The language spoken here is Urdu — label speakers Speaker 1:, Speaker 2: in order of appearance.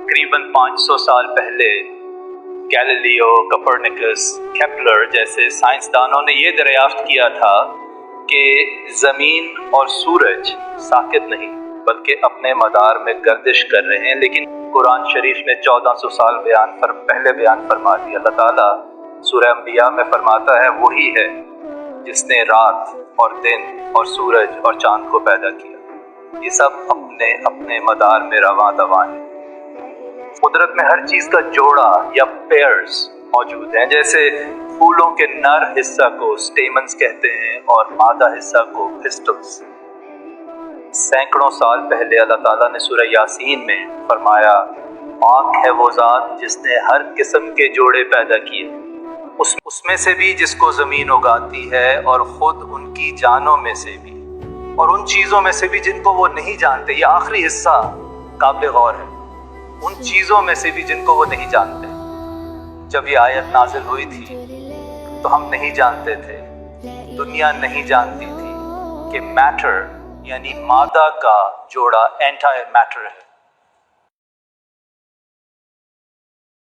Speaker 1: تقریباً 500 سال پہلے گیلیلیو، کوپرنیکس، کیپلر جیسے سائنسدانوں نے یہ دریافت کیا تھا کہ زمین اور سورج ساکت نہیں بلکہ اپنے مدار میں گردش کر رہے ہیں، لیکن قرآن شریف نے 1400 سال پہلے بیان فرما دیا۔ اللہ تعالیٰ سورہ انبیاء میں فرماتا ہے وہی ہے جس نے رات اور دن اور سورج اور چاند کو پیدا کیا، یہ سب اپنے اپنے مدار میں رواں دواں ہیں۔ قدرت میں ہر چیز کا جوڑا یا پیئرز موجود ہیں، جیسے پھولوں کے نر حصہ کو سٹیمنز کہتے ہیں اور مادہ حصہ کو پسٹلز۔ سینکڑوں سال پہلے اللہ تعالیٰ نے سورہ یاسین میں فرمایا پاک ہے وہ ذات جس نے ہر قسم کے جوڑے پیدا کیے، اس میں سے بھی جس کو زمین اگاتی ہے اور خود ان کی جانوں میں سے بھی اور ان چیزوں میں سے بھی جن کو وہ نہیں جانتے۔ یہ آخری حصہ قابل غور ہے، ان چیزوں میں سے بھی جن کو وہ نہیں جانتے۔ جب یہ آیت نازل ہوئی تھی تو ہم نہیں جانتے تھے، دنیا نہیں جانتی تھی کہ میٹر یعنی مادہ کا جوڑا اینٹی میٹر ہے۔